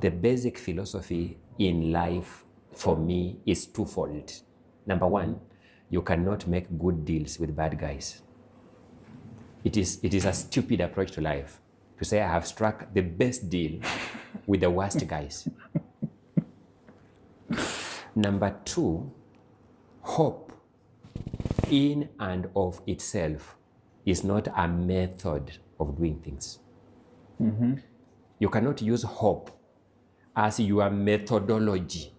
The basic philosophy in life for me is twofold. Number one, you cannot make good deals with bad guys. It is a stupid approach to life to say I have struck the best deal with the worst guys. Number two, hope in and of itself is not a method of doing things. Mm-hmm. You cannot use hope as your methodology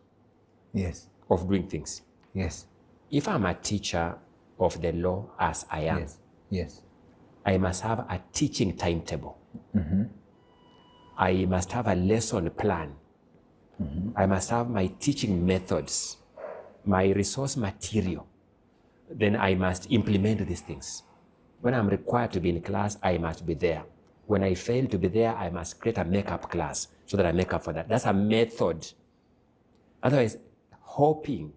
of doing things. Yes. If I'm a teacher of the law as I am, yes, I must have a teaching timetable. Mm-hmm. I must have a lesson plan. Mm-hmm. I must have my teaching methods, my resource material. Then I must implement these things. When I'm required to be in class, I must be there. When I fail to be there, I must create a makeup class so that I make up for that. That's a method. Otherwise, hoping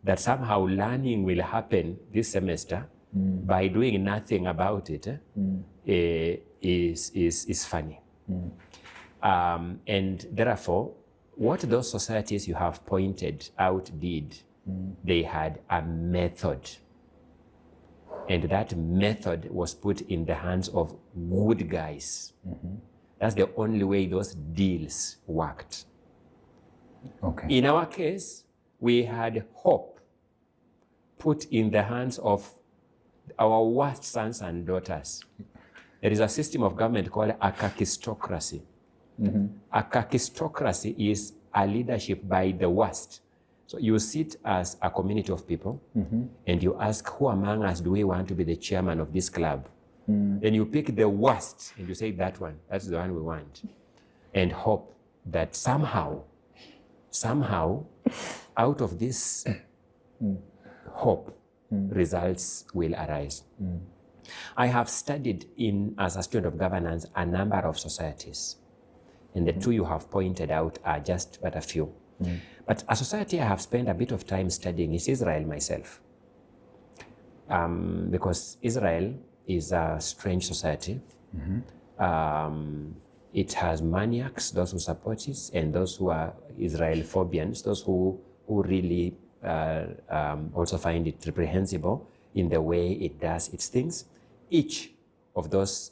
that somehow learning will happen this semester by doing nothing about it is funny. And therefore, what those societies you have pointed out did, they had a method. And that method was put in the hands of good guys. Mm-hmm. That's the only way those deals worked. Okay. In our case, we had hope put in the hands of our worst sons and daughters. There is a system of government called a kakistocracy. Mm-hmm. A kakistocracy is a leadership by the worst. So you sit as a community of people and you ask, who among us do we want to be the chairman of this club? Then you pick the worst and you say that one, that's the one we want. And hope that somehow, out of this hope, results will arise. I have studied as a student of governance, a number of societies. And the two you have pointed out are just but a few. But a society I have spent a bit of time studying is Israel myself. Because Israel is a strange society. It has maniacs, those who support it, and those who are Israelphobians, those who really also find it reprehensible in the way it does its things. Each of those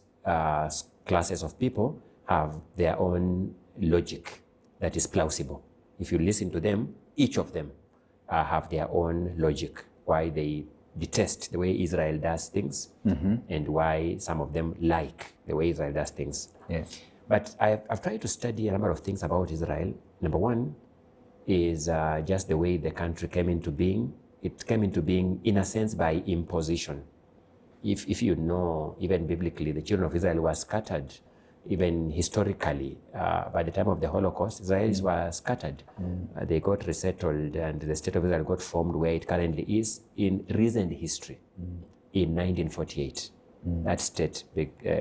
classes of people have their own logic that is plausible. If you listen to them, each of them have their own logic, why they detest the way Israel does things and why some of them like the way Israel does things. Yes. But I've tried to study a number of things about Israel. Number one is just the way the country came into being. It came into being, in a sense, by imposition. If you know, even biblically, the children of Israel were scattered. Even historically, by the time of the Holocaust, Israelis were scattered. They got resettled and the state of Israel got formed where it currently is in recent history, in 1948. That state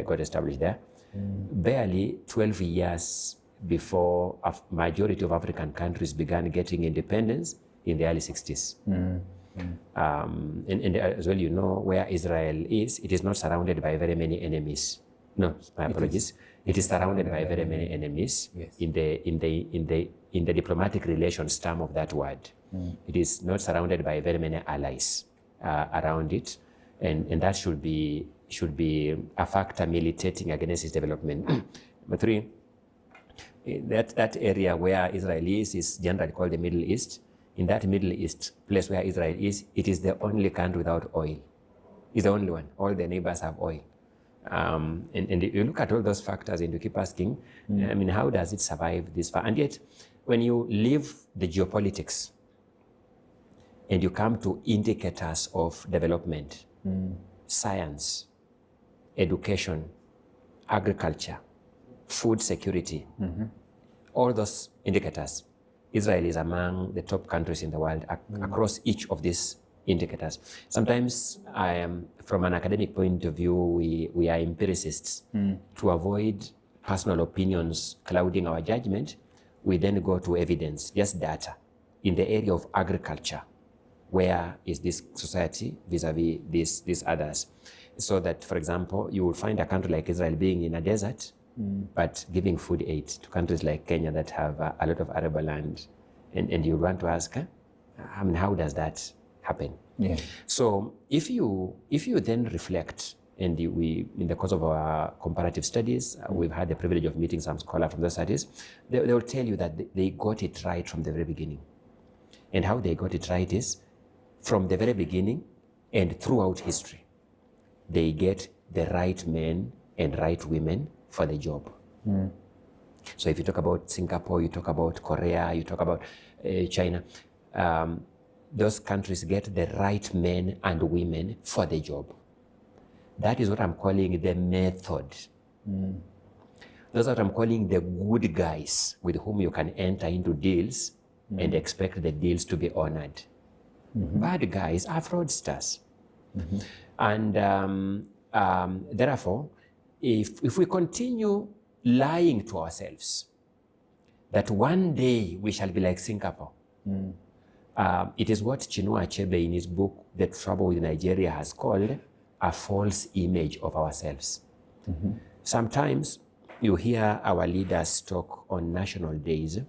got established there. Barely 12 years before a majority of African countries began getting independence in the early 60s. And as well, you know, where Israel is, it is not surrounded by very many enemies. No, my apologies. It is surrounded by very many enemies in the diplomatic relations term of that word. It is not surrounded by very many allies around it, and that should be a factor militating against its development. Number three, that area where Israel is generally called the Middle East. In that Middle East place where Israel is, it is the only country without oil. It's the only one. All the neighbors have oil. And you look at all those factors and you keep asking, I mean, how does it survive this far? And yet, when you leave the geopolitics and you come to indicators of development, science, education, agriculture, food security, all those indicators, Israel is among the top countries in the world across each of these indicators. Sometimes, from an academic point of view, we are empiricists. To avoid personal opinions clouding our judgment, we then go to evidence, just data. In the area of agriculture, where is this society vis-a-vis these others? So that, for example, you will find a country like Israel being in a desert, but giving food aid to countries like Kenya that have a lot of arable land. And you want to ask, I mean, how does that happen? Yeah. So if you then reflect, and in the course of our comparative studies, we've had the privilege of meeting some scholars from those studies, they will tell you that they got it right from the very beginning. And how they got it right is from the very beginning and throughout history, they get the right men and right women for the job. So if you talk about Singapore, you talk about Korea, you talk about China, those countries get the right men and women for the job. That is what I'm calling the method. That's what I'm calling the good guys with whom you can enter into deals and expect the deals to be honored. Bad guys are fraudsters. And therefore, if we continue lying to ourselves that one day we shall be like Singapore, it is what Chinua Achebe in his book, The Trouble with Nigeria, has called a false image of ourselves. Sometimes you hear our leaders talk on national days,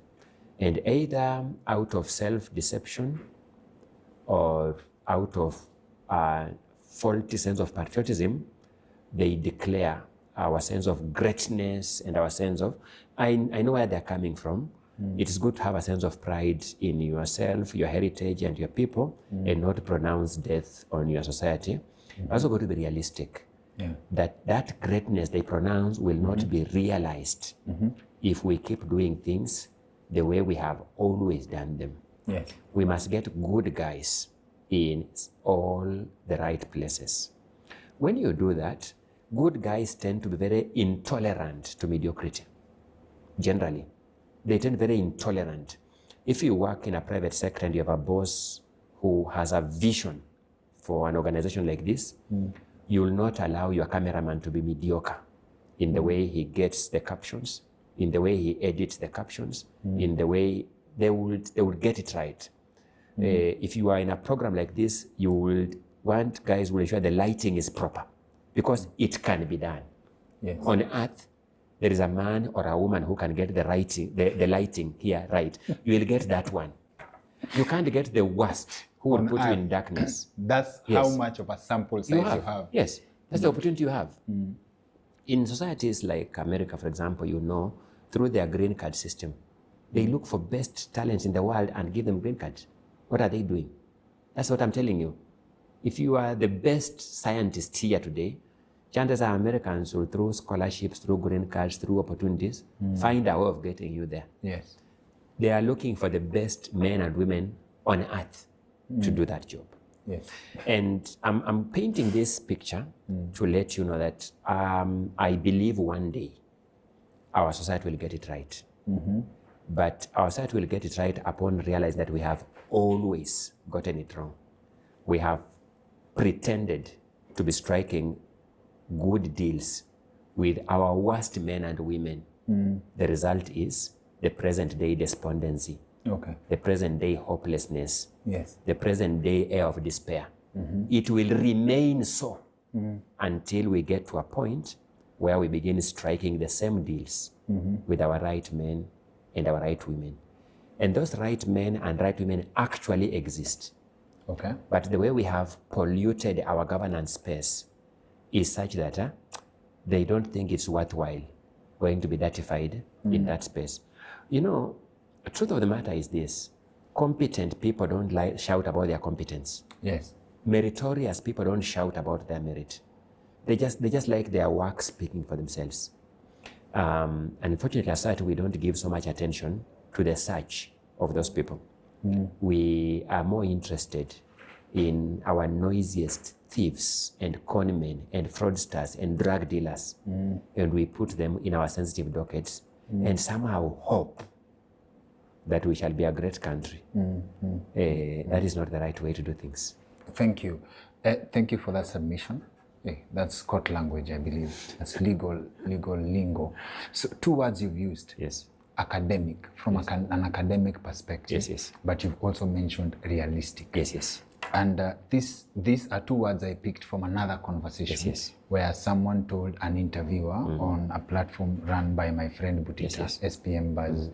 and either out of self-deception or out of a faulty sense of patriotism, they declare our sense of greatness and our sense of, I know where they're coming from. It is good to have a sense of pride in yourself, your heritage, and your people, and not pronounce death on your society. Also got to be realistic. That greatness they pronounce will not be realized if we keep doing things the way we have always done them. We must get good guys in all the right places. When you do that, good guys tend to be very intolerant to mediocrity. Generally, they tend very intolerant. If you work in a private sector and you have a boss who has a vision for an organization like this, you will not allow your cameraman to be mediocre in the way he gets the captions, in the way he edits the captions, in the way they would get it right. If you are in a program like this, you will want guys who will ensure the lighting is proper, because it can be done. On earth, there is a man or a woman who can get the lighting here right. You will get that one. You can't get the worst who will put you in darkness. That's how much of a sample size you have. Yes, that's the opportunity you have. In societies like America, for example, through their green card system, they look for best talents in the world and give them green cards. What are they doing? That's what I'm telling you. If you are the best scientist here today, chances are Americans will, through scholarships, through green cards, through opportunities, find a way of getting you there. They are looking for the best men and women on earth to do that job. And I'm painting this picture to let you know that I believe one day our society will get it right. But our society will get it right upon realizing that we have always gotten it wrong. We have pretended to be striking good deals with our worst men and women. The result is the present day despondency, the present day hopelessness, the present day air of despair. It will remain so until we get to a point where we begin striking the same deals with our right men and our right women. And those right men and right women actually exist. But the way we have polluted our governance space is such that they don't think it's worthwhile going to be ratified in that space. The truth of the matter is this: competent people don't shout about their competence. Meritorious people don't shout about their merit. They just like their work speaking for themselves. Unfortunately, as society, we don't give so much attention to the search of those people. We are more interested in our noisiest thieves and conmen and fraudsters and drug dealers, and we put them in our sensitive dockets and somehow hope that we shall be a great country. That is not the right way to do things. Thank you. Thank you for that submission. That's court language, I believe. That's legal lingo. So 2 words you've used. Academic, from an academic perspective. But you've also mentioned realistic. And these are two words I picked from another conversation Yes. where someone told an interviewer on a platform run by my friend Butita, Yes. SPM Buzz,